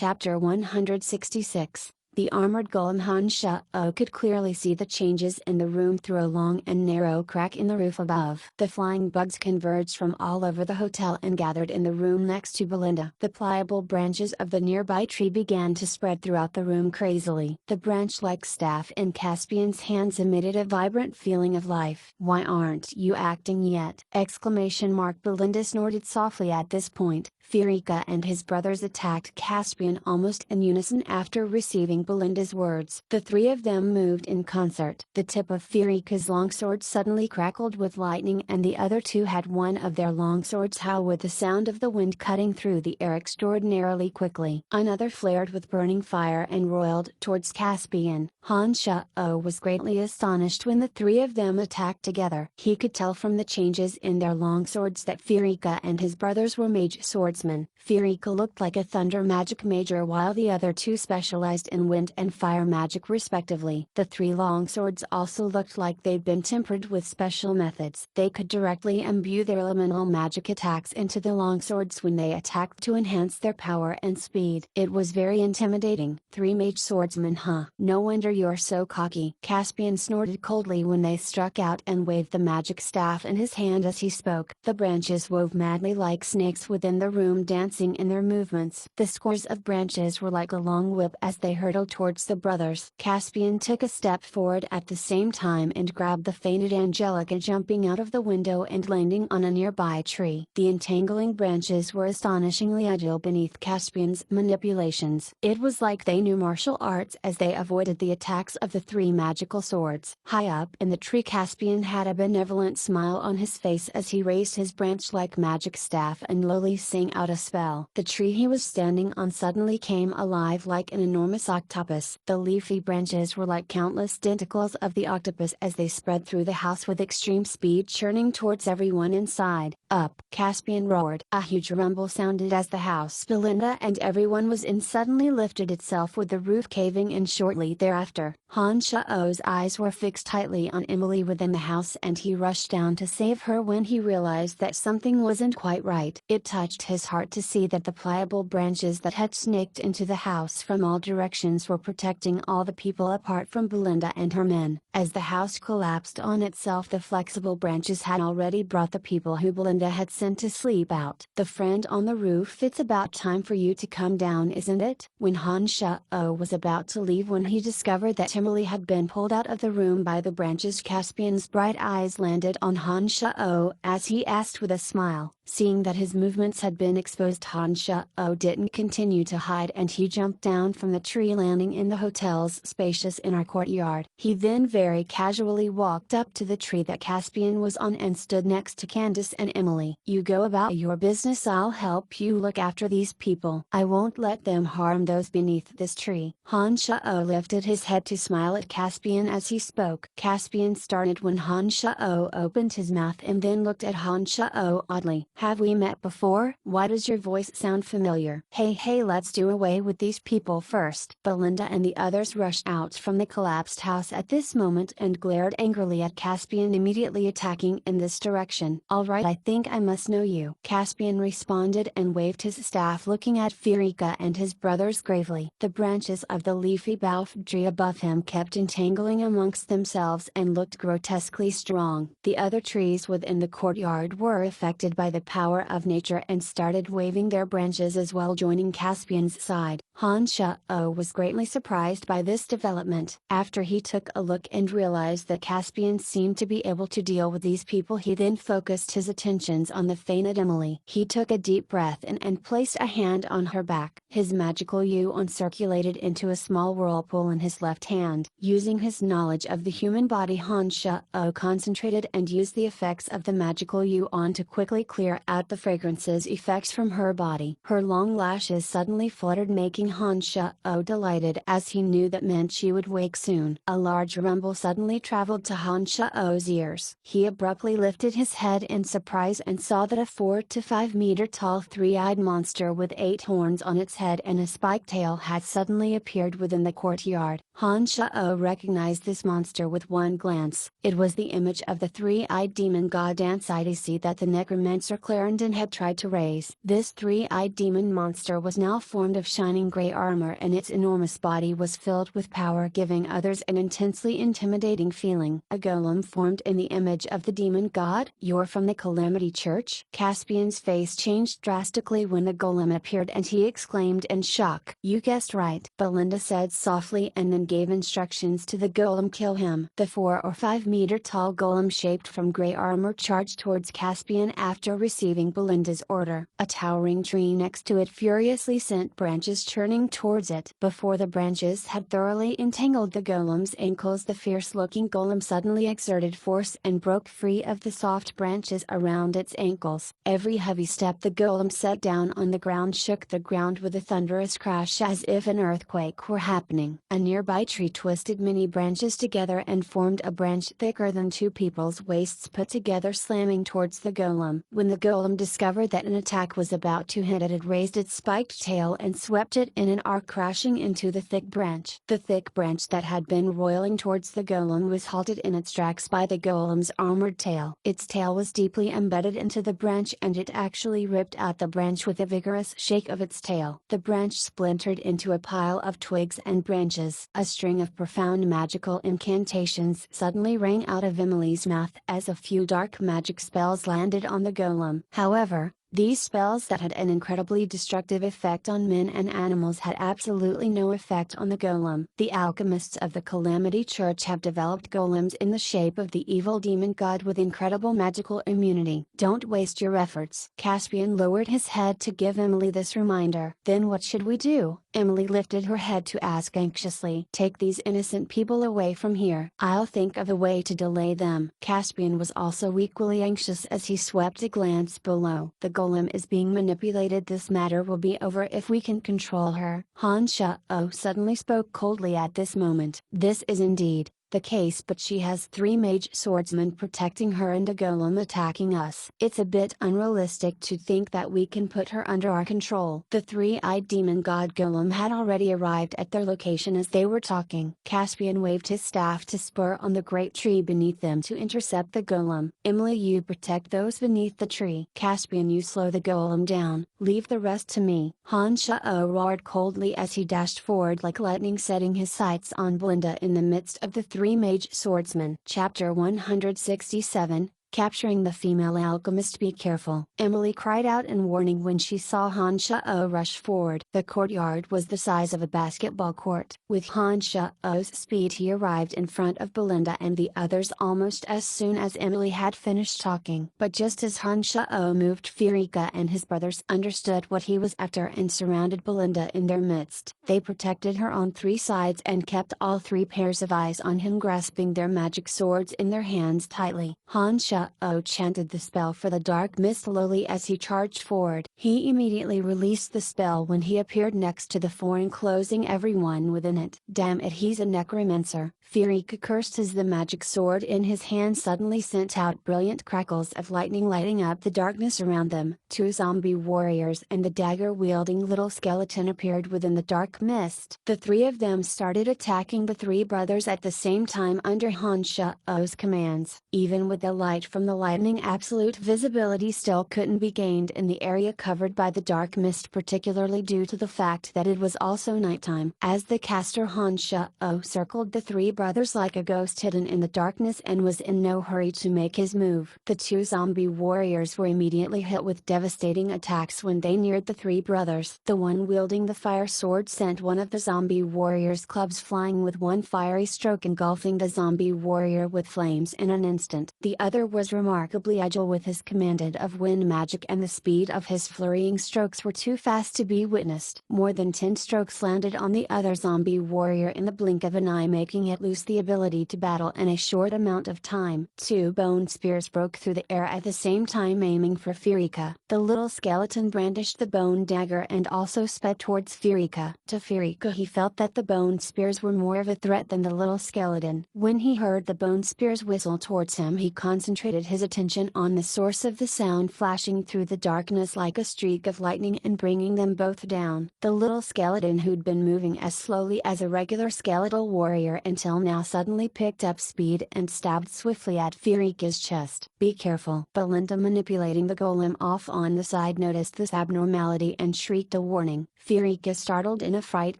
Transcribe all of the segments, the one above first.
Chapter 166. The armored golem Han Sha-O could clearly see the changes in the room through a long and narrow crack in the roof above. The flying bugs converged from all over the hotel and gathered in the room next to Belinda. The pliable branches of the nearby tree began to spread throughout the room crazily. The branch-like staff in Caspian's hands emitted a vibrant feeling of life. "Why aren't you acting yet?" Belinda snorted softly at this point. Firika and his brothers attacked Caspian almost in unison after receiving Belinda's words. The three of them moved in concert. The tip of Firika's longsword suddenly crackled with lightning, and the other two had one of their longswords howl with the sound of the wind cutting through the air extraordinarily quickly. Another flared with burning fire and roiled towards Caspian. Han Sha-O was greatly astonished when the three of them attacked together. He could tell from the changes in their longswords that Firika and his brothers were mage swordsmen. Firika looked like a thunder magic major while the other two specialized in wind and fire magic respectively. The three longswords also looked like they'd been tempered with special methods. They could directly imbue their elemental magic attacks into the longswords when they attacked to enhance their power and speed. It was very intimidating. "Three mage swordsmen, huh? No wonder you're so cocky." Caspian snorted coldly when they struck out and waved the magic staff in his hand as he spoke. The branches wove madly like snakes within the room, dancing in their movements. The scores of branches were like a long whip as they hurtled towards the brothers. Caspian took a step forward at the same time and grabbed the fainted Angelica, jumping out of the window and landing on a nearby tree. The entangling branches were astonishingly agile beneath Caspian's manipulations. It was like they knew martial arts as they avoided the attacks of the three magical swords. High up in the tree, Caspian had a benevolent smile on his face as he raised his branch-like magic staff and lowly sang out a spell. The tree he was standing on suddenly came alive like an enormous octopus. The leafy branches were like countless tentacles of the octopus as they spread through the house with extreme speed, churning towards everyone inside. "Up!" Caspian roared. A huge rumble sounded as the house Belinda and everyone was in suddenly lifted itself, with the roof caving in shortly thereafter. Han Sha-O's eyes were fixed tightly on Emily within the house, and he rushed down to save her when he realized that something wasn't quite right. It touched his heart to see that the pliable branches that had snaked into the house from all directions were protecting all the people apart from Belinda and her men. As the house collapsed on itself, the flexible branches had already brought the people who Belinda had sent to sleep out. "The friend on the roof, it's about time for you to come down, isn't it?" When Han Sha-O was about to leave, when he discovered that Emily had been pulled out of the room by the branches, Caspian's bright eyes landed on Han Sha-O as he asked with a smile. Seeing that his movements had been exposed, Han Sha-O didn't continue to hide, and he jumped down from the tree, landing in the hotel's spacious inner courtyard. He then very casually walked up to the tree that Caspian was on and stood next to Candace and Emily. "You go about your business, I'll help you look after these people. I won't let them harm those beneath this tree." Han Sha-O lifted his head to smile at Caspian as he spoke. Caspian started when Han Sha-O opened his mouth and then looked at Han Sha-O oddly. "Have we met before? Why does your voice sound familiar?" Hey, let's do away with these people first." Belinda and the others rushed out from the collapsed house at this moment and glared angrily at Caspian, immediately attacking in this direction. "All right, I think I must know you." Caspian responded and waved his staff, looking at Firika and his brothers gravely. The branches of the leafy bough tree above him kept entangling amongst themselves and looked grotesquely strong. The other trees within the courtyard were affected by the power of nature and started waving their branches as well, joining Caspian's side. Han Sha-O was greatly surprised by this development. After he took a look and realized that Caspian seemed to be able to deal with these people, he then focused his attentions on the fainted Emily. He took a deep breath in and placed a hand on her back. His magical yuan circulated into a small whirlpool in his left hand. Using his knowledge of the human body, Han Sha-O concentrated and used the effects of the magical yuan to quickly clear out the fragrances effects from her body. Her long lashes suddenly fluttered, making Han Sha-O delighted, as he knew that meant she would wake soon. A large rumble suddenly traveled to Han Sha-O's ears. He abruptly lifted his head in surprise and saw that a 4 to 5 meter tall three-eyed monster with 8 horns on its head and a spiked tail had suddenly appeared within the courtyard. Han Sha-O recognized this monster with one glance. It was the image of the three-eyed demon god Ansidisi that the necromancer Clarendon had tried to raise. This three-eyed demon monster was now formed of shining gray armor and its enormous body was filled with power, giving others an intensely intimidating feeling. A golem formed in the image of the demon god? You're from the Calamity Church? Caspian's face changed drastically when the golem appeared and he exclaimed in shock. You guessed right, Belinda said softly and then gave instructions to the golem. Kill him. The 4 or 5 meter tall golem shaped from gray armor charged towards Caspian after receiving Belinda's order. A towering tree next to it furiously sent branches churning towards it. Before the branches had thoroughly entangled the golem's ankles, the fierce-looking golem suddenly exerted force and broke free of the soft branches around its ankles. Every heavy step the golem set down on the ground shook the ground with a thunderous crash as if an earthquake were happening. A nearby tree twisted many branches together and formed a branch thicker than 2 people's waists put together, slamming towards the golem. When the golem discovered that an attack was about to hit it raised its spiked tail and swept it in an arc, crashing into the thick branch. The thick branch that had been roiling towards the golem was halted in its tracks by the golem's armored tail. Its tail was deeply embedded into the branch and it actually ripped out the branch with a vigorous shake of its tail. The branch splintered into a pile of twigs and branches. A string of profound magical incantations suddenly rang out of Emily's mouth as a few dark magic spells landed on the golem. However, these spells that had an incredibly destructive effect on men and animals had absolutely no effect on the golem. The alchemists of the Calamity Church have developed golems in the shape of the evil demon god with incredible magical immunity. Don't waste your efforts. Caspian lowered his head to give Emily this reminder. Then what should we do? Emily lifted her head to ask anxiously. Take these innocent people away from here. I'll think of a way to delay them. Caspian was also equally anxious as he swept a glance below. The golem is being manipulated. This matter will be over if we can control her. Han Shao suddenly spoke coldly at this moment. This is indeed the case, but she has 3 mage swordsmen protecting her and a golem attacking us. It's a bit unrealistic to think that we can put her under our control. The 3-eyed demon god golem had already arrived at their location as they were talking. Caspian waved his staff to spur on the great tree beneath them to intercept the golem. Emily, you protect those beneath the tree. Caspian, you slow the golem down. Leave the rest to me. Han Shao roared coldly as he dashed forward like lightning, setting his sights on Belinda in the midst of the 3 mage swordsmen. Chapter 167, Capturing the Female Alchemist. Be careful, Emily cried out in warning when she saw Han Shao rush forward. The courtyard was the size of a basketball court. With Han Shao's speed he arrived in front of Belinda and the others almost as soon as Emily had finished talking. But just as Han Shao moved, Firika and his brothers understood what he was after and surrounded Belinda in their midst. They protected her on 3 sides and kept all 3 pairs of eyes on him, grasping their magic swords in their hands tightly. Han Shao chanted the spell for the dark mist slowly as he charged forward. He immediately released the spell when he appeared next to the 4, enclosing everyone within it. Damn it, he's a necromancer, Firika cursed as the magic sword in his hand suddenly sent out brilliant crackles of lightning, lighting up the darkness around them. 2 zombie warriors and the dagger-wielding little skeleton appeared within the dark mist. The 3 of them started attacking the 3 brothers at the same time under Han Shao's commands. Even with the light from the lightning, absolute visibility still couldn't be gained in the area covered by the dark mist, particularly due to the fact that it was also nighttime. As the caster, Han Shao circled the 3 brothers like a ghost hidden in the darkness and was in no hurry to make his move. The 2 zombie warriors were immediately hit with devastating attacks when they neared the 3 brothers. The one wielding the fire sword sent one of the zombie warriors' clubs flying with one fiery stroke, engulfing the zombie warrior with flames in an instant. The other was remarkably agile with his commanded of wind magic, and the speed of his flurrying strokes were too fast to be witnessed. More than 10 strokes landed on the other zombie warrior in the blink of an eye, making it lose the ability to battle in a short amount of time. 2 bone spears broke through the air at the same time, aiming for Firika. The little skeleton brandished the bone dagger and also sped towards Firika. To Firika, he felt that the bone spears were more of a threat than the little skeleton. When he heard the bone spears whistle towards him, he concentrated his attention on the source of the sound, flashing through the darkness like a streak of lightning and bringing them both down. The little skeleton, who'd been moving as slowly as a regular skeletal warrior until now, suddenly picked up speed and stabbed swiftly at Firika's chest. Be careful. Belinda, manipulating the golem off on the side, noticed this abnormality and shrieked a warning. Firika startled in a fright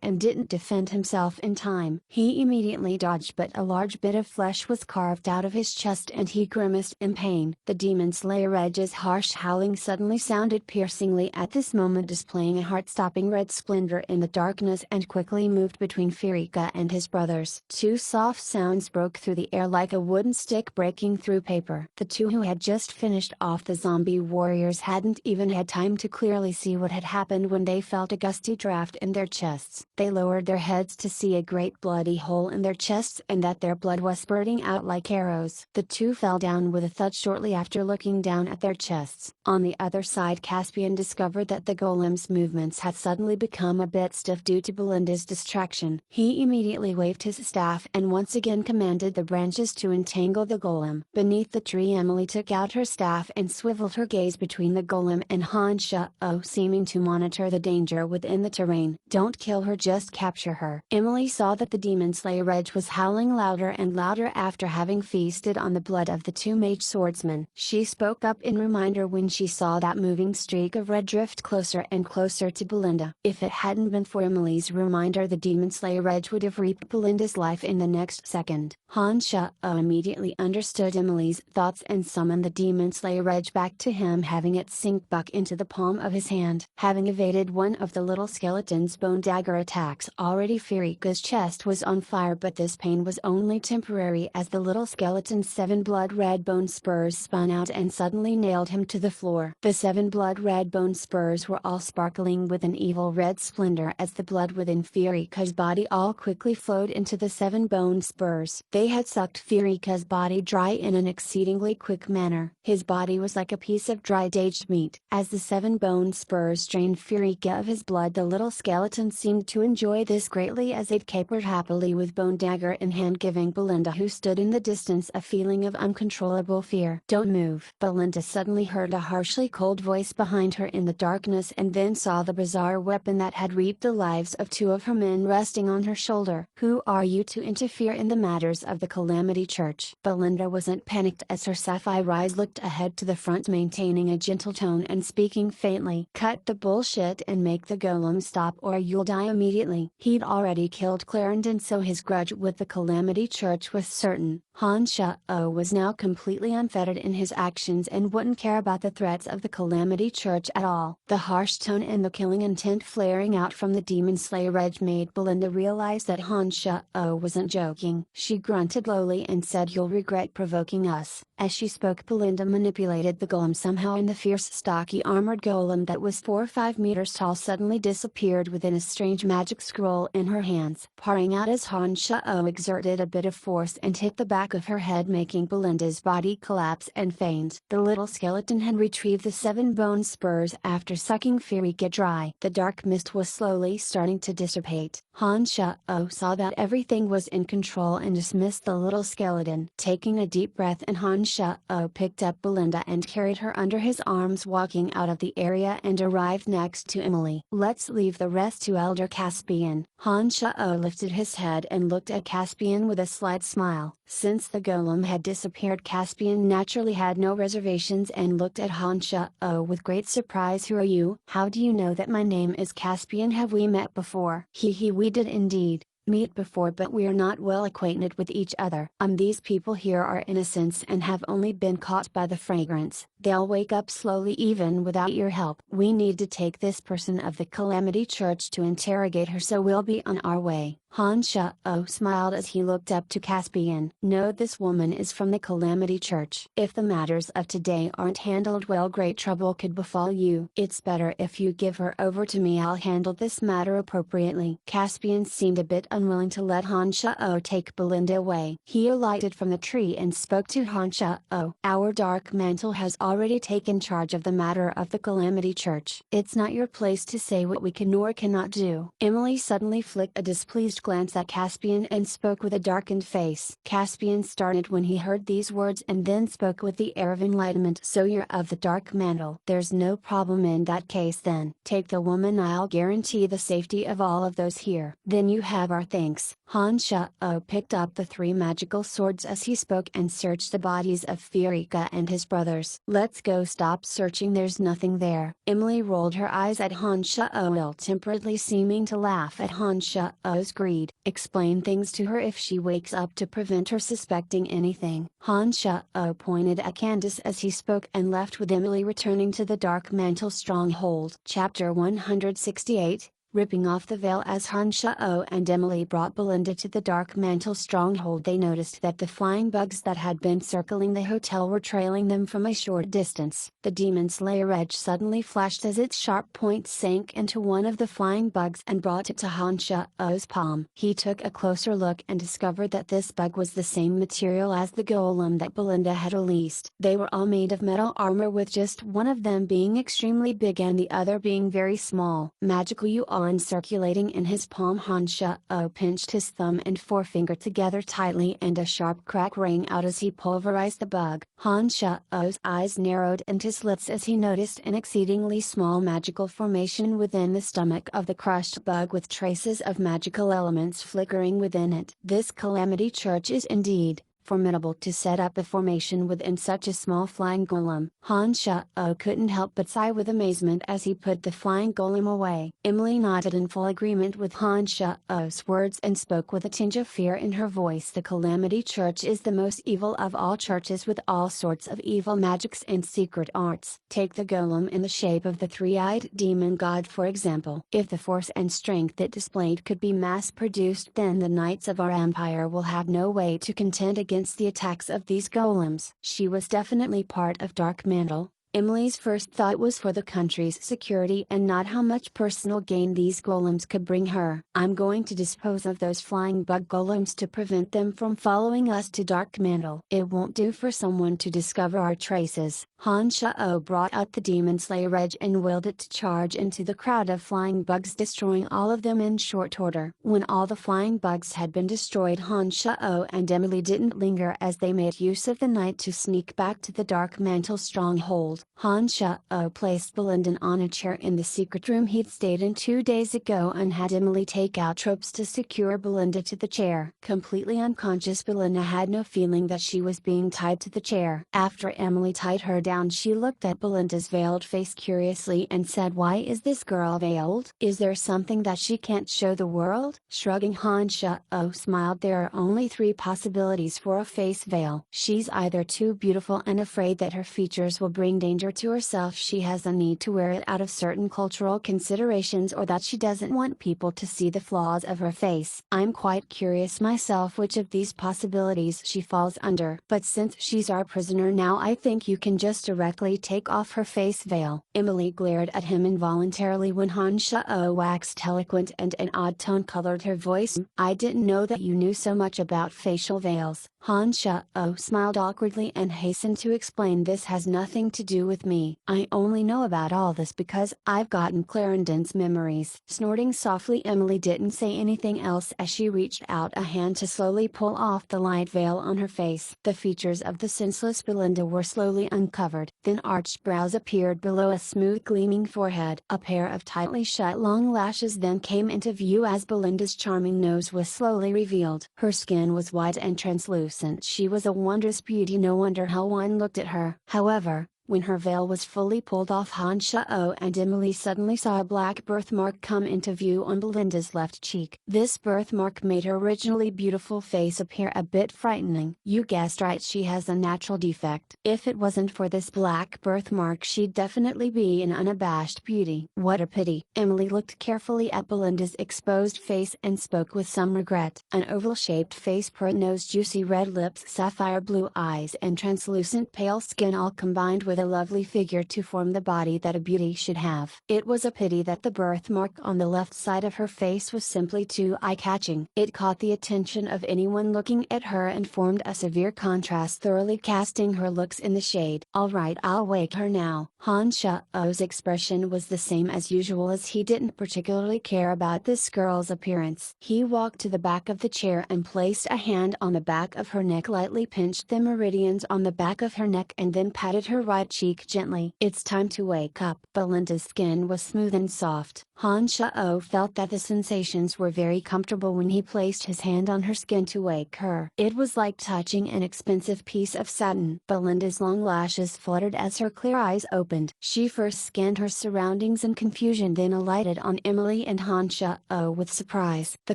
and didn't defend himself in time. He immediately dodged, but a large bit of flesh was carved out of his chest and he grimaced in pain. The demon slayer Reg's harsh howling suddenly sounded piercingly at this moment, displaying a heart-stopping red splendor in the darkness, and quickly moved between Firika and his brothers. Two soft sounds broke through the air like a wooden stick breaking through paper. The two who had just finished off the zombie warriors hadn't even had time to clearly see what had happened when they felt a gusty draft in their chests. They lowered their heads to see a great bloody hole in their chests and that their blood was spurting out like arrows. The two fell down with a thud shortly after looking down at their chests. On the other side, Caspian discovered that the golem's movements had suddenly become a bit stiff due to Belinda's distraction. He immediately waved his staff and once again commanded the branches to entangle the golem. Beneath the tree, Emily took out her staff and swiveled her gaze between the golem and Han Sha-Oh, seeming to monitor the danger within the terrain. "Don't kill her, just capture her." Emily saw that the demon slayer Reg was howling louder and louder after having feasted on the blood of the two mage swordsmen. She spoke up in reminder when she saw that moving streak of red drift closer and closer to Belinda. If it hadn't been for Emily's reminder, the demon slayer Reg would have reaped Belinda's life in the next second. Han Sha-Oh immediately understood Emily's thoughts and summoned the demon slayer Reg back to him, having it sink back into the palm of his hand. Having evaded one of the little skeleton's bone dagger attacks already, Firika's chest was on fire, but this pain was only temporary as the little skeleton's 7 blood red bone spurs spun out and suddenly nailed him to the floor. The 7 blood red bone spurs were all sparkling with an evil red splendor as the blood within Firika's body all quickly flowed into the 7 bone spurs. They had sucked Firika's body dry in an exceedingly quick manner. His body was like a piece of dried aged meat. As the 7 bone spurs drained Firika of his blood, the little skeleton seemed to enjoy this greatly as it capered happily with bone dagger in hand, giving Belinda, who stood in the distance, a feeling of uncontrollable fear. "Don't move." Belinda suddenly heard a harshly cold voice behind her in the darkness and then saw the bizarre weapon that had reaped the lives of 2 of her men resting on her shoulder. "Who are you to interfere in the matters of the Calamity Church?" Belinda wasn't panicked as her sapphire eyes looked ahead to the front, maintaining a gentle tone and speaking faintly. "Cut the bullshit and make the golem stop or you'll die immediately." He'd already killed Clarendon, so his grudge with the Calamity Church was certain. Han Sha-Oh was now completely unfettered in his actions and wouldn't care about the threats of the Calamity Church at all. The harsh tone and the killing intent flaring out from the demon slayer Reg made Belinda realize that Han Sha-Oh wasn't joking. She grunted lowly and said, "You'll regret provoking us." As she spoke, Belinda manipulated the golem somehow, and the fierce, stocky armored golem that was 4 or 5 meters tall suddenly disappeared within a strange magic scroll in her hands, pouring out as Han Sha-Oh exerted a bit of force and hit the back of her head, making Belinda's body collapse and faint. The little skeleton had retrieved the 7 bone spurs after sucking Firika dry. The dark mist was slowly starting to dissipate. Han Sha-Oh saw that everything was in control and dismissed the little skeleton. Taking a deep breath, and Han Sha-Oh picked up Belinda and carried her under his arms, walking out of the area and arrived next to Emily. "Let's leave the rest to Elder Caspian." Han Sha-Oh lifted his head and looked at Caspian with a slight smile. Since the golem had disappeared, Caspian naturally had no reservations and looked at Han Sha-Oh with great surprise. "Who are you? How do you know that my name is Caspian? Have we met before?" We did indeed meet before, but we're not well acquainted with each other. These people here are innocents and have only been caught by the fragrance. They'll wake up slowly even without your help. We need to take this person of the Calamity Church to interrogate her, so we'll be on our way." Han Sha-Oh smiled as he looked up to Caspian. "No, this woman is from the Calamity Church. If the matters of today aren't handled well, great trouble could befall you. It's better if you give her over to me. I'll handle this matter appropriately." Caspian seemed a bit unwilling to let Han Sha-Oh take Belinda away. He alighted from the tree and spoke to Han Sha-Oh. "Our dark mantle has already taken charge of the matter of the Calamity Church. It's not your place to say what we can or cannot do." Emily suddenly flicked a displeased glance at Caspian and spoke with a darkened face. Caspian started when he heard these words and then spoke with the air of enlightenment. "So you're of the dark mantle. There's no problem in that case then. Take the woman, I'll guarantee the safety of all of those here. Then you have our thanks. Han Shao picked up the 3 magical swords as he spoke and searched the bodies of Fiorika and his brothers. Let's go, stop searching, there's nothing there. Emily rolled her eyes at Han Shao, ill-temperedly seeming to laugh at Han Shao's greed. Explain things to her if she wakes up to prevent her suspecting anything. Han Shao pointed at Candace as he spoke and left with Emily, returning to the Dark Mantle stronghold. Chapter 168, Ripping off the veil. As Han Shao and Emily brought Belinda to the Dark Mantle stronghold, they noticed that the flying bugs that had been circling the hotel were trailing them from a short distance. The Demon Slayer edge suddenly flashed as its sharp point sank into one of the flying bugs and brought it to Han Shao's palm. He took a closer look and discovered that this bug was the same material as the golem that Belinda had released. They were all made of metal armor, with just one of them being extremely big and the other being very small. Magical yuan circulating in his palm. Han Shao pinched his thumb and forefinger together tightly and a sharp crack rang out as he pulverized the bug. Han Shao's eyes narrowed and his lips as he noticed an exceedingly small magical formation within the stomach of the crushed bug, with traces of magical elements flickering within it. This Calamity Church is indeed formidable to set up a formation within such a small flying golem. Han Shao couldn't help but sigh with amazement as he put the flying golem away. Emily nodded in full agreement with Han Shao's words and spoke with a tinge of fear in her voice. The Calamity Church is the most evil of all churches, with all sorts of evil magics and secret arts. Take the golem in the shape of the 3-eyed demon god for example. If the force and strength it displayed could be mass-produced, then the knights of our empire will have no way to contend against the attacks of these golems. She was definitely part of Dark Mantle. Emily's first thought was for the country's security and not how much personal gain these golems could bring her. I'm going to dispose of those flying bug golems to prevent them from following us to Dark Mantle. It won't do for someone to discover our traces. Han Shao brought out the Demon Slayer edge and willed it to charge into the crowd of flying bugs, destroying all of them in short order. When all the flying bugs had been destroyed, Han Shao and Emily didn't linger as they made use of the night to sneak back to the Dark Mantle stronghold. Han Shao placed Belinda on a chair in the secret room he'd stayed in 2 days ago and had Emily take out ropes to secure Belinda to the chair. Completely unconscious, Belinda had no feeling that she was being tied to the chair. After Emily tied her down, she looked at Belinda's veiled face curiously and said, "Why is this girl veiled? Is there something that she can't show the world?" Shrugging, Han Shao smiled. "There are only 3 possibilities for a face veil. She's either too beautiful and afraid that her features will bring danger to herself, she has a need to wear it out of certain cultural considerations, or that she doesn't want people to see the flaws of her face. I'm quite curious myself which of these possibilities she falls under. But since she's our prisoner now, I think you can just directly take off her face veil." Emily glared at him involuntarily when Han Shao waxed eloquent and an odd tone colored her voice. "I didn't know that you knew so much about facial veils." Han Shao smiled awkwardly and hastened to explain, "This has nothing to do with me. I only know about all this because I've gotten Clarendon's memories." Snorting softly, Emily didn't say anything else as she reached out a hand to slowly pull off the light veil on her face. The features of the senseless Belinda were slowly uncovered. Then arched brows appeared below a smooth gleaming forehead. A pair of tightly shut long lashes then came into view as Belinda's charming nose was slowly revealed. Her skin was white and translucent. She was a wondrous beauty. No wonder how one looked at her. However, when her veil was fully pulled off, Han Shao and Emily suddenly saw a black birthmark come into view on Belinda's left cheek. This birthmark made her originally beautiful face appear a bit frightening. "You guessed right, she has a natural defect. If it wasn't for this black birthmark, she'd definitely be an unabashed beauty." "What a pity." Emily looked carefully at Belinda's exposed face and spoke with some regret. An oval-shaped face, pearl nose, juicy red lips, sapphire blue eyes and translucent pale skin all combined with a lovely figure to form the body that a beauty should have. It was a pity that the birthmark on the left side of her face was simply too eye-catching. It caught the attention of anyone looking at her and formed a severe contrast, thoroughly casting her looks in the shade. "All right, I'll wake her now." Han Shao's expression was the same as usual, as he didn't particularly care about this girl's appearance. He walked to the back of the chair and placed a hand on the back of her neck, lightly pinched the meridians on the back of her neck and then patted her right cheek gently. "It's time to wake up." Belinda's skin was smooth and soft. Han Shao felt that the sensations were very comfortable when he placed his hand on her skin to wake her. It was like touching an expensive piece of satin. Belinda's long lashes fluttered as her clear eyes opened. She first scanned her surroundings in confusion, then alighted on Emily and Han Shao with surprise. The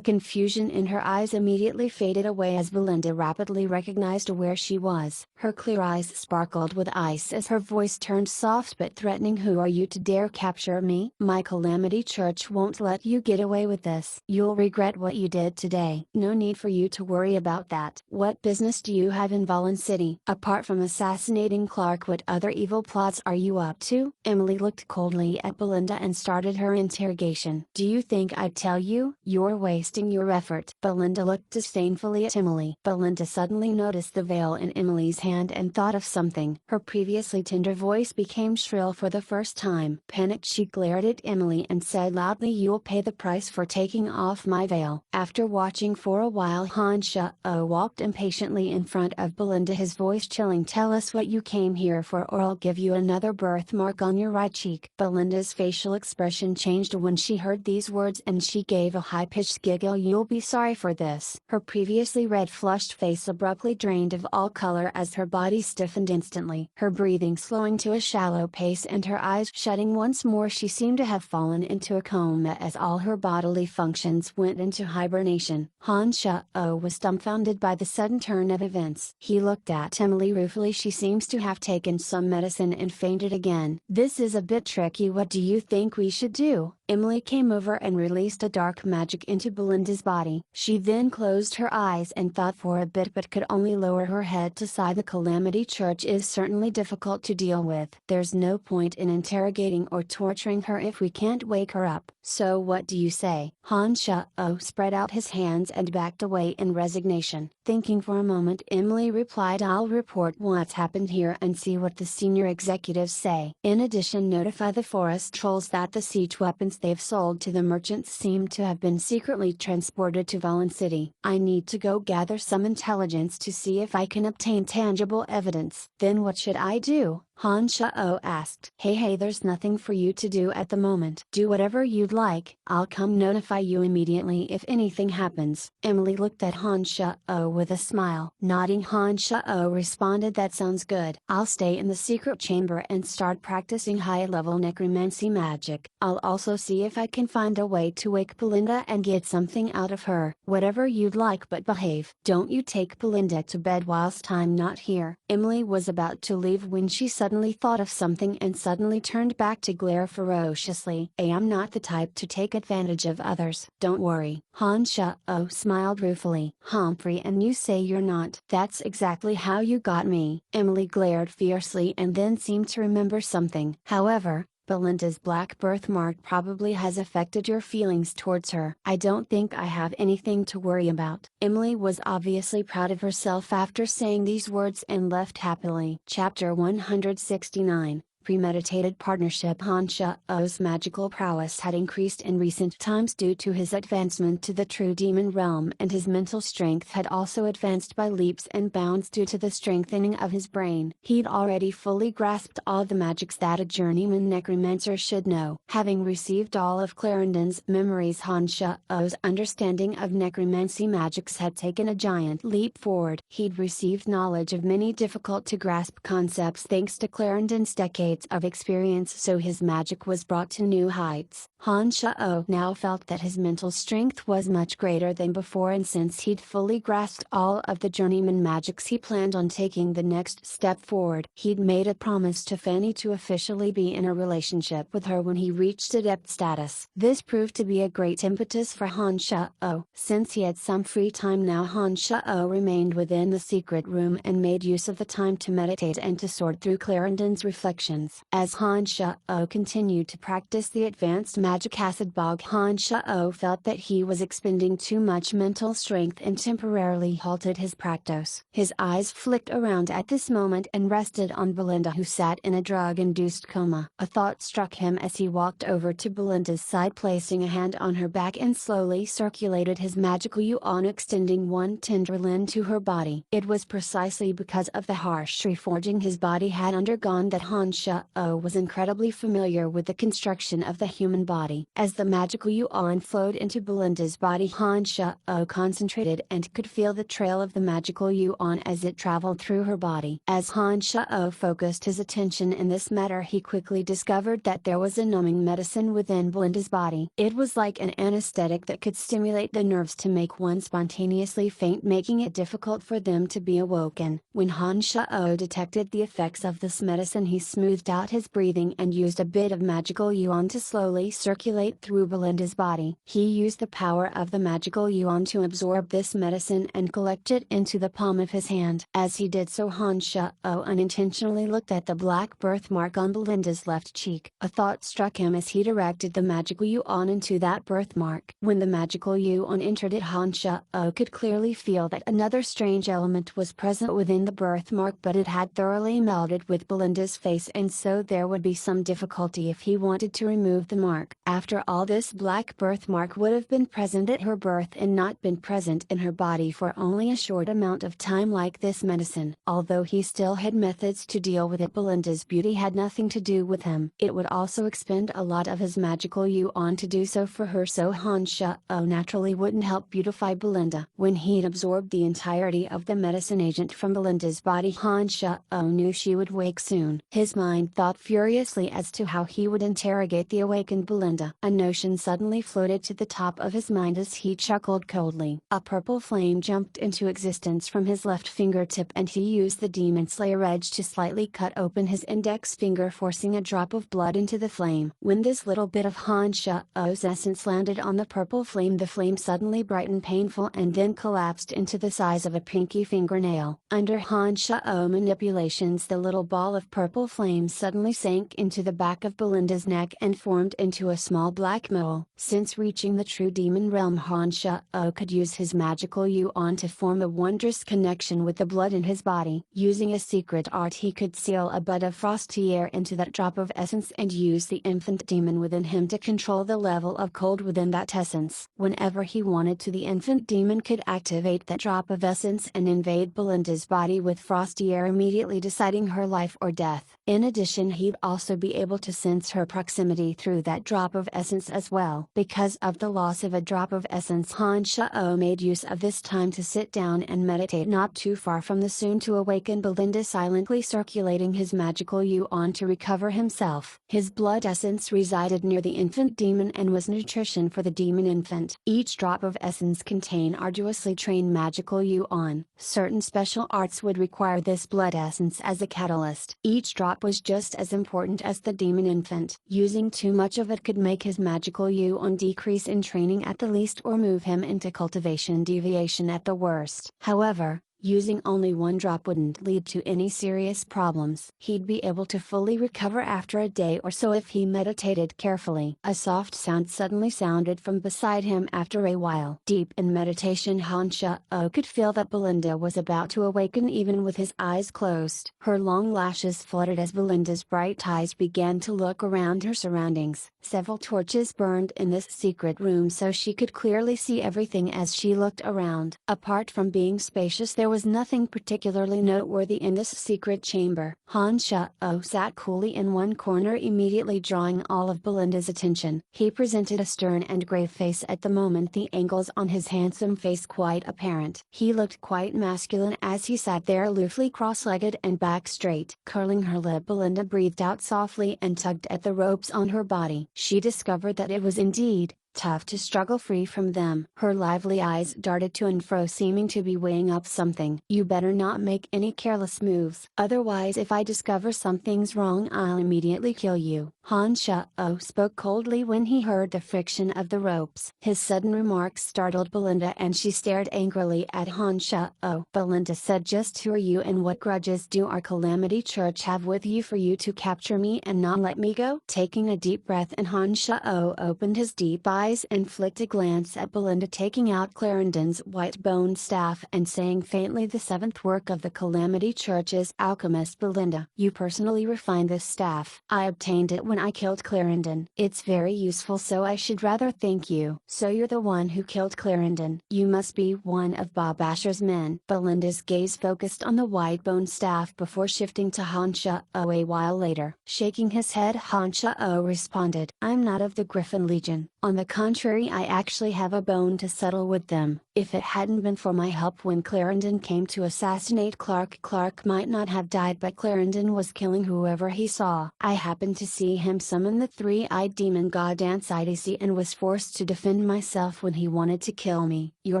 confusion in her eyes immediately faded away as Belinda rapidly recognized where she was. Her clear eyes sparkled with ice as her voice turned soft but threatening. "Who are you to dare capture me? My Calamity Church won't let you get away with this. You'll regret what you did today." "No need for you to worry about that. What business do you have in Valen City? Apart from assassinating Clark, what other evil plots are you up to?" Emily looked coldly at Belinda and started her interrogation. "Do you think I'd tell you? You're wasting your effort." Belinda looked disdainfully at Emily. Belinda suddenly noticed the veil in Emily's hand and thought of something. Her previously tender voice became shrill for the first time. Panicked, she glared at Emily and said loudly, "You'll pay the price for taking off my veil." After watching for a while, Han Shao walked impatiently in front of Belinda, his voice chilling. "Tell us what you came here for, or I'll give you another birthmark on your right cheek." Belinda's facial expression changed when she heard these words and she gave a high-pitched giggle. "You'll be sorry for this." Her previously red flushed face abruptly drained of all color as her body stiffened instantly. Her breathing slowing to a shallow pace and her eyes shutting once more, she seemed to have fallen into a coma as all her bodily functions went into hibernation. Han Shao was dumbfounded by the sudden turn of events. He looked at Emily ruefully. "She seems to have taken some medicine and fainted again. This is a bit tricky. What do you think we should do?" Emily came over and released a dark magic into Belinda's body. She then closed her eyes and thought for a bit but could only lower her head to sigh. "The Calamity Church is certainly difficult to deal with. There's no point in interrogating or torturing her if we can't wake her up. So what do you say?" Han Shao spread out his hands and backed away in resignation. Thinking for a moment, Emily replied, "I'll report what's happened here and see what the senior executives say. In addition, notify the forest trolls that the siege weapons they've sold to the merchants seem to have been secretly transported to Valen City. I need to go gather some intelligence to see if I can obtain tangible evidence." "Then what should I do?" Han Shao asked. Hey, there's nothing for you to do at the moment. Do whatever you'd like. I'll come notify you immediately if anything happens." Emily looked at Han Shao with a smile. Nodding, Han Shao responded, "That sounds good. I'll stay in the secret chamber and start practicing high-level necromancy magic. I'll also see if I can find a way to wake Belinda and get something out of her." "Whatever you'd like, but behave. Don't you take Belinda to bed whilst I'm not here." Emily was about to leave when she suddenly thought of something and suddenly turned back to glare ferociously. "I'm not the type to take advantage of others." "Don't worry." Han Shao smiled ruefully. "Humphrey, and you say you're not?" "That's exactly how you got me." Emily glared fiercely and then seemed to remember something. "However, Belinda's black birthmark probably has affected your feelings towards her." "I don't think I have anything to worry about." Emily was obviously proud of herself after saying these words and left happily. Chapter 169, Premeditated Partnership. Han Shao's magical prowess had increased in recent times due to his advancement to the true demon realm, and his mental strength had also advanced by leaps and bounds due to the strengthening of his brain. He'd already fully grasped all the magics that a journeyman necromancer should know. Having received all of Clarendon's memories, Han Shao's understanding of necromancy magics had taken a giant leap forward. He'd received knowledge of many difficult to grasp concepts thanks to Clarendon's decades of experience, so his magic was brought to new heights. Han Shao now felt that his mental strength was much greater than before, and since he'd fully grasped all of the journeyman magics, he planned on taking the next step forward. He'd made a promise to Fanny to officially be in a relationship with her when he reached adept status. This proved to be a great impetus for Han Shao. Since he had some free time now, Han Shao remained within the secret room and made use of the time to meditate and to sort through Clarendon's reflections. As Han Shao continued to practice the advanced magic acid bog, Han Shao felt that he was expending too much mental strength and temporarily halted his practice. His eyes flicked around at this moment and rested on Belinda, who sat in a drug-induced coma. A thought struck him as he walked over to Belinda's side, placing a hand on her back and slowly circulated his magical yuan, extending one tender limb to her body. It was precisely because of the harsh reforging his body had undergone that Han Shao was incredibly familiar with the construction of the human body. body. As the magical yuan flowed into Belinda's body, Han Shao concentrated and could feel the trail of the magical yuan as it traveled through her body. As Han Shao focused his attention in this matter, he quickly discovered that there was a numbing medicine within Belinda's body. It was like an anesthetic that could stimulate the nerves to make one spontaneously faint, making it difficult for them to be awoken. When Han Shao detected the effects of this medicine, he smoothed out his breathing and used a bit of magical yuan to slowly circulate through Belinda's body. He used the power of the magical yuan to absorb this medicine and collect it into the palm of his hand. As he did so, Han Shao unintentionally looked at the black birthmark on Belinda's left cheek. A thought struck him as he directed the magical yuan into that birthmark. When the magical yuan entered it, Han Shao could clearly feel that another strange element was present within the birthmark, but it had thoroughly melded with Belinda's face, and so there would be some difficulty if he wanted to remove the mark. After all, this black birthmark would have been present at her birth and not been present in her body for only a short amount of time like this medicine. Although he still had methods to deal with it, Belinda's beauty had nothing to do with him. It would also expend a lot of his magical yuan to do so for her, so Han Shao naturally wouldn't help beautify Belinda. When he'd absorbed the entirety of the medicine agent from Belinda's body, Han Shao knew she would wake soon. His mind thought furiously as to how he would interrogate the awakened Belinda. A notion suddenly floated to the top of his mind as he chuckled coldly. A purple flame jumped into existence from his left fingertip, and he used the Demon Slayer edge to slightly cut open his index finger, forcing a drop of blood into the flame. When this little bit of Han Shao's essence landed on the purple flame, the flame suddenly brightened painful and then collapsed into the size of a pinky fingernail. Under Han Shao manipulations, the little ball of purple flame suddenly sank into the back of Belinda's neck and formed into a small black mole. Since reaching the true demon realm, Han Shao could use his magical yuan to form a wondrous connection with the blood in his body. Using a secret art, he could seal a bud of frosty air into that drop of essence and use the infant demon within him to control the level of cold within that essence. Whenever he wanted to, the infant demon could activate that drop of essence and invade Belinda's body with frosty air, immediately deciding her life or death. In addition, he'd also be able to sense her proximity through that drop of essence as well. Because of the loss of a drop of essence, Han Shao made use of this time to sit down and meditate not too far from the soon to awaken Belinda, silently circulating his magical yuan to recover himself. His blood essence resided near the infant demon and was nutrition for the demon infant. Each drop of essence contained arduously trained magical yuan. Certain special arts would require this blood essence as a catalyst. Each drop was just as important as the demon infant. Using too much of it could make his magical yuan decrease in training at the least, or move him into cultivation deviation at the worst. However, using only one drop wouldn't lead to any serious problems. He'd be able to fully recover after a day or so if he meditated carefully. A soft sound suddenly sounded from beside him after a while. Deep in meditation, Han Shao could feel that Belinda was about to awaken even with his eyes closed. Her long lashes fluttered as Belinda's bright eyes began to look around her surroundings. Several torches burned in this secret room so she could clearly see everything as she looked around. Apart from being spacious, there was nothing particularly noteworthy in this secret chamber. Han Shao sat coolly in one corner, immediately drawing all of Belinda's attention. He presented a stern and grave face at the moment, the angles on his handsome face quite apparent. He looked quite masculine as he sat there aloofly, cross-legged and back straight. Curling her lip, Belinda breathed out softly and tugged at the ropes on her body. She discovered that it was indeed tough to struggle free from them. Her lively eyes darted to and fro, seeming to be weighing up something. "You better not make any careless moves. Otherwise, if I discover something's wrong, I'll immediately kill you." Han Shao spoke coldly when he heard the friction of the ropes. His sudden remark startled Belinda and she stared angrily at Han Shao. Belinda said, "Just who are you and what grudges do our Calamity Church have with you for you to capture me and not let me go?" Taking a deep breath, and Han Shao opened his deep eyes and flicked a glance at Belinda, taking out Clarendon's white bone staff and saying faintly, "The seventh work of the Calamity Church is alchemist. Belinda, you personally refined this staff." "I obtained it when when I killed Clarendon. It's very useful, so I should rather thank you. So you're the one who killed Clarendon. You must be one of Bob Asher's men. Belinda's gaze focused on the white bone staff before shifting to Han Shao a while later. Shaking his head, Han Shao responded, I'm not of the Griffin Legion. On the contrary, I actually have a bone to settle with them. If it hadn't been for my help when Clarendon came to assassinate Clark might not have died, but Clarendon was killing whoever he saw. I happened to see him summon the three-eyed demon god Ansidesi and was forced to defend myself when he wanted to kill me. You're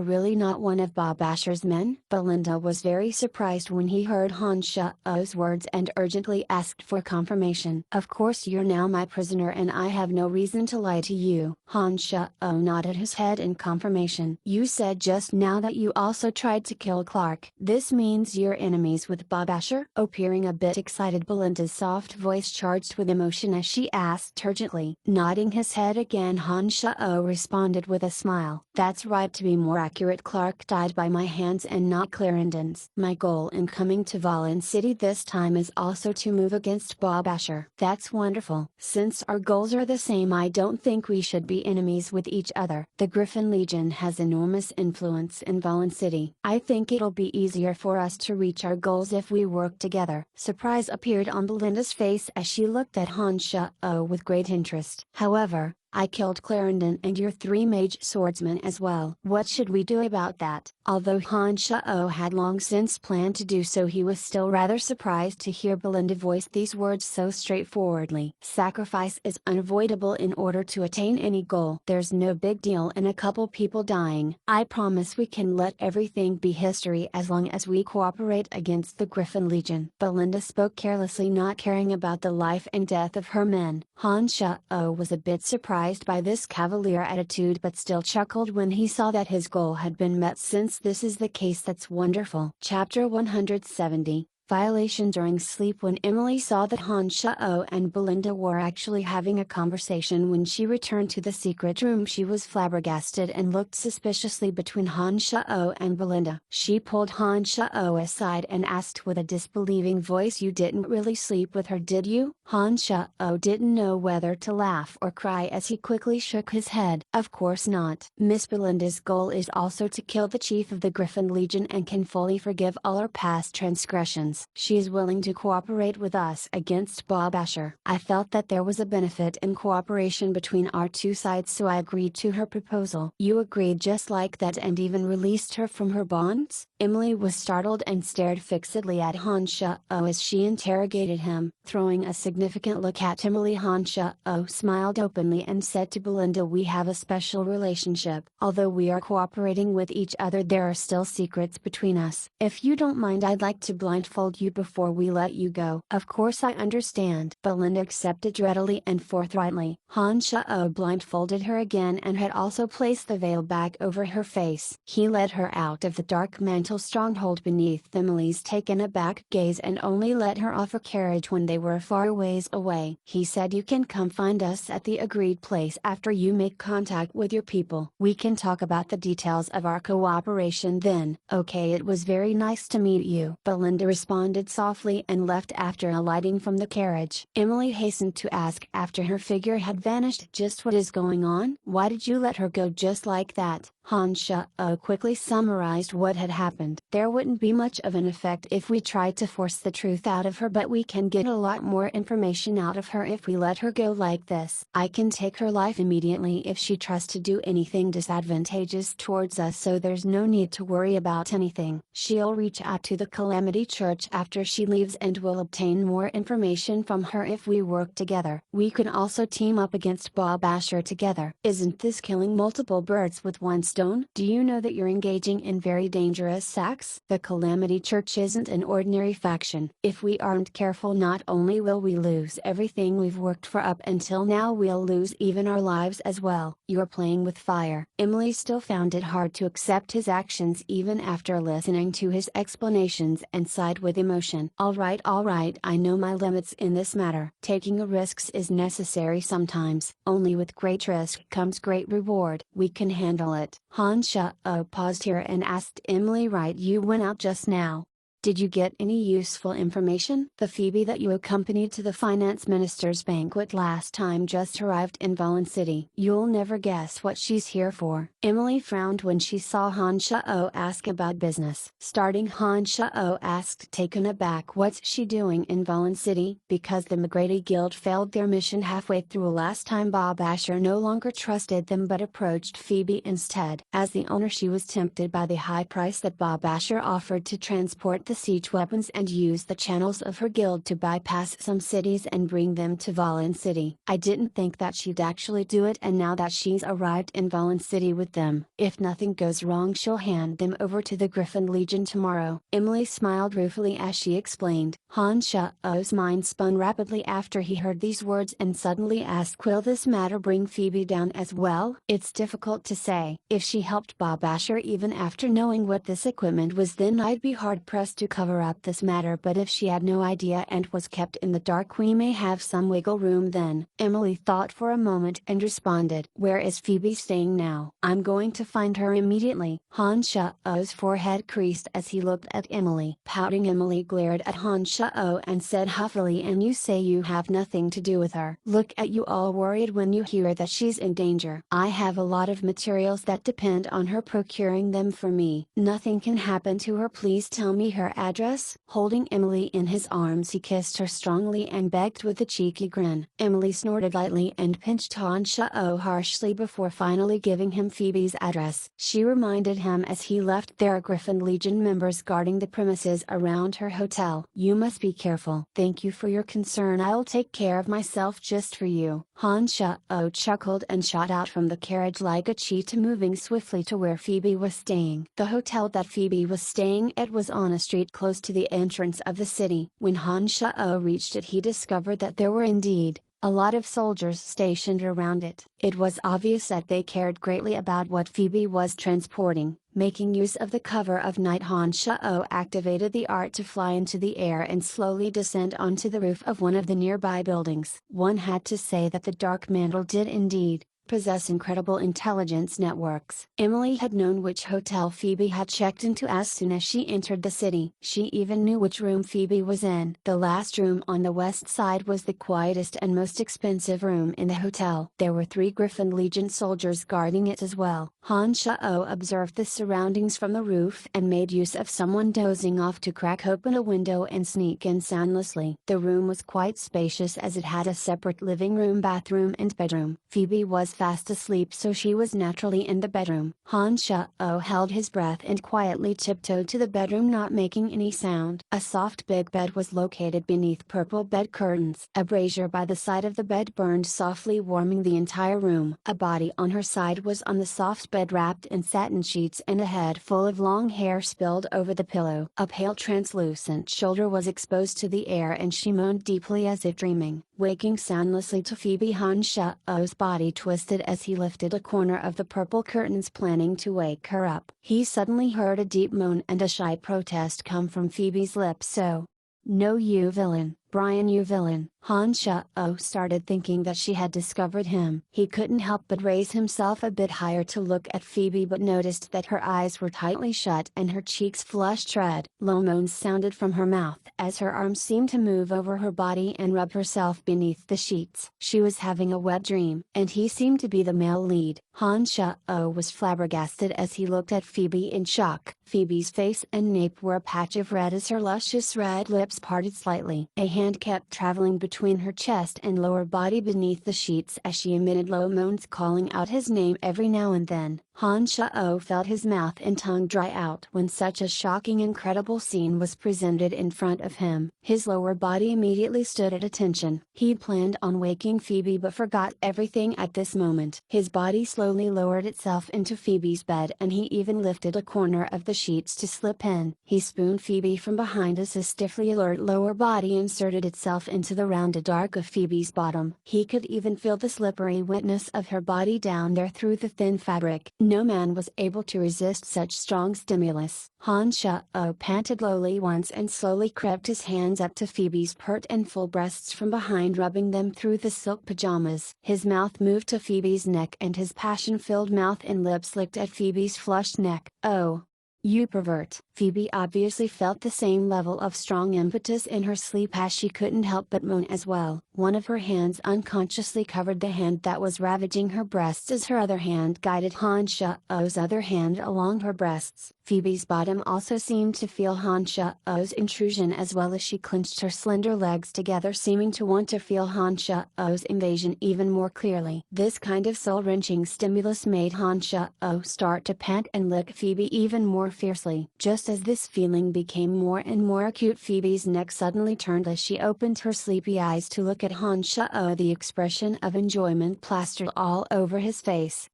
really not one of Bob Asher's men? Belinda was very surprised when he heard Han Shao's words and urgently asked for confirmation. Of course you're now my prisoner and I have no reason to lie to you. Han Shao nodded his head in confirmation. You said just now that you also tried to kill Clark. This means you're enemies with Bob Asher? Appearing a bit excited, Belinda's soft voice charged with emotion as she asked urgently. Nodding his head again, Han Shao responded with a smile. That's right, to be more accurate, Clark died by my hands and not Clarendon's. My goal in coming to Valen City this time is also to move against Bob Asher. That's wonderful. Since our goals are the same, I don't think we should be enemies with each other. The Griffin Legion has enormous influence in Valen City. I think it'll be easier for us to reach our goals if we work together. Surprise appeared on Belinda's face as she looked at Han Shao with great interest. However, I killed Clarendon and your three mage swordsmen as well. What should we do about that? Although Han Shao had long since planned to do so, he was still rather surprised to hear Belinda voice these words so straightforwardly. Sacrifice is unavoidable in order to attain any goal. There's no big deal in a couple people dying. I promise we can let everything be history as long as we cooperate against the Griffin Legion. Belinda spoke carelessly, not caring about the life and death of her men. Han Shao was a bit surprised by this cavalier attitude, but still chuckled when he saw that his goal had been met. Since this is the case, that's wonderful. Chapter 170 Violation during sleep. When Emily saw that Han Shao and Belinda were actually having a conversation when she returned to the secret room, she was flabbergasted and looked suspiciously between Han Shao and Belinda. She pulled Han Shao aside and asked with a disbelieving voice, you didn't really sleep with her, did you? Han Shao didn't know whether to laugh or cry as he quickly shook his head. Of course not. Miss Belinda's goal is also to kill the chief of the Griffin Legion and can fully forgive all our past transgressions. She is willing to cooperate with us against Bob Asher. I felt that there was a benefit in cooperation between our two sides, so I agreed to her proposal. You agreed just like that and even released her from her bonds? Emily was startled and stared fixedly at Han Shao as she interrogated him. Throwing a significant look at Emily, Han Shao smiled openly and said to Belinda, we have a special relationship. Although we are cooperating with each other, there are still secrets between us. If you don't mind, I'd like to blindfold you before we let you go. Of course I understand. Belinda accepted readily and forthrightly. Han Shao blindfolded her again and had also placed the veil back over her face. He led her out of the dark mantle stronghold beneath Emily's taken aback gaze and only let her off a carriage when they were a far ways away. He said, you can come find us at the agreed place after you make contact with your people. We can talk about the details of our cooperation then. Okay, it was very nice to meet you. Belinda responded softly and left after alighting from the carriage. Emily hastened to ask after her figure had vanished, just what is going on? Why did you let her go just like that? Han Shao quickly summarized what had happened. There wouldn't be much of an effect if we tried to force the truth out of her, but we can get a lot more information out of her if we let her go like this. I can take her life immediately if she tries to do anything disadvantageous towards us, so there's no need to worry about anything. She'll reach out to the Calamity Church after she leaves and we'll obtain more information from her if we work together. We can also team up against Bob Asher together. Isn't this killing multiple birds with one stone? Do you know that you're engaging in very dangerous acts? The Calamity Church isn't an ordinary faction. If we aren't careful, not only will we lose everything we've worked for up until now, we'll lose even our lives as well. You're playing with fire. Emily still found it hard to accept his actions even after listening to his explanations and sighed with emotion. All right, I know my limits in this matter. Taking risks is necessary sometimes. Only with great risk comes great reward. We can handle it. Han Shao paused here and asked Emily, right, you went out just now. Did you get any useful information? The Phoebe that you accompanied to the finance minister's banquet last time just arrived in Valen City. You'll never guess what she's here for." Emily frowned when she saw Han Shao ask about business. Starting, Han Shao asked, taken aback, "What's she doing in Valen City?" Because the McGrady Guild failed their mission halfway through last time, Bob Asher no longer trusted them but approached Phoebe instead. As the owner, she was tempted by the high price that Bob Asher offered to transport the siege weapons and use the channels of her guild to bypass some cities and bring them to Valen City. "I didn't think that she'd actually do it, and now that she's arrived in Valen City with them, if nothing goes wrong she'll hand them over to the Griffin Legion tomorrow." Emily smiled ruefully as she explained. Han Shao's mind spun rapidly after he heard these words and suddenly asked, "Will this matter bring Phoebe down as well?" "It's difficult to say. If she helped Bob Asher even after knowing what this equipment was, then I'd be hard pressed to cover up this matter, but if she had no idea and was kept in the dark, we may have some wiggle room then." Emily thought for a moment and responded, "Where is Phoebe staying now? I'm going to find her immediately." Han Shao's forehead creased as he looked at Emily. Pouting, Emily glared at Han Shao and said huffily, "And you say you have nothing to do with her? Look at you all worried when you hear that she's in danger. I have a lot of materials that depend on her procuring them for me. Nothing can happen to her. Please tell me her address." Holding Emily in his arms, he kissed her strongly and begged with a cheeky grin. Emily snorted lightly and pinched Han Shao harshly before finally giving him Phoebe's address. She reminded him as he left, "There are Griffin Legion members guarding the premises around her hotel. You must be careful." "Thank you for your concern. I'll take care of myself just for you." Han Shao chuckled and shot out from the carriage like a cheetah, moving swiftly to where Phoebe was staying. The hotel that Phoebe was staying at was on a street close to the entrance of the city. When Han Shao reached it, he discovered that there were indeed a lot of soldiers stationed around it. It was obvious that they cared greatly about what Phoebe was transporting. Making use of the cover of night, Han Shao activated the art to fly into the air and slowly descend onto the roof of one of the nearby buildings. One had to say that the Dark Mantle did indeed possess incredible intelligence networks. Emily had known which hotel Phoebe had checked into as soon as she entered the city. She even knew which room Phoebe was in. The last room on the west side was the quietest and most expensive room in the hotel. There were 3 Griffin Legion soldiers guarding it as well. Han Shao observed the surroundings from the roof and made use of someone dozing off to crack open a window and sneak in soundlessly. The room was quite spacious as it had a separate living room, bathroom and bedroom. Phoebe was fast asleep, so she was naturally in the bedroom. Han Shao held his breath and quietly tiptoed to the bedroom, not making any sound. A soft big bed was located beneath purple bed curtains. A brazier by the side of the bed burned softly, warming the entire room. A body on her side was on the soft bed, wrapped in satin sheets, and a head full of long hair spilled over the pillow. A pale translucent shoulder was exposed to the air and she moaned deeply as if dreaming. Waking soundlessly to Phoebe, Han Shao's body twisted as he lifted a corner of the purple curtains, planning to wake her up. He suddenly heard a deep moan and a shy protest come from Phoebe's lips. "So, no, you villain, Brian, you villain." Han Shao started thinking that she had discovered him. He couldn't help but raise himself a bit higher to look at Phoebe, but noticed that her eyes were tightly shut and her cheeks flushed red. Low moans sounded from her mouth as her arms seemed to move over her body and rub herself beneath the sheets. She was having a wet dream, and he seemed to be the male lead. Han Shao was flabbergasted as he looked at Phoebe in shock. Phoebe's face and nape were a patch of red as her luscious red lips parted slightly. A hand kept traveling between her chest and lower body beneath the sheets as she emitted low moans, calling out his name every now and then. Han Shao felt his mouth and tongue dry out when such a shocking, incredible scene was presented in front of him. His lower body immediately stood at attention. He'd planned on waking Phoebe but forgot everything at this moment. His body slowly lowered itself into Phoebe's bed and he even lifted a corner of the sheets to slip in. He spooned Phoebe from behind as his stiffly alert lower body inserted itself into the rounded arc of Phoebe's bottom. He could even feel the slippery wetness of her body down there through the thin fabric. No man was able to resist such strong stimulus. Han Shao panted lowly once and slowly crept his hands up to Phoebe's pert and full breasts from behind, rubbing them through the silk pajamas. His mouth moved to Phoebe's neck and his passion-filled mouth and lips licked at Phoebe's flushed neck. "Oh, You pervert. Phoebe obviously felt the same level of strong impetus in her sleep as she couldn't help but moan as well. One of her hands unconsciously covered the hand that was ravaging her breasts as her other hand guided Han Sha-o's other hand along her breasts. Phoebe's bottom also seemed to feel Han Sha-o's intrusion as well as she clenched her slender legs together, seeming to want to feel Han Sha-o's invasion even more clearly. This kind of soul-wrenching stimulus made Han Sha-o start to pant and lick Phoebe even more fiercely. Just as this feeling became more and more acute, Phoebe's neck suddenly turned as she opened her sleepy eyes to look at Han Sha-o. The expression of enjoyment plastered all over his face.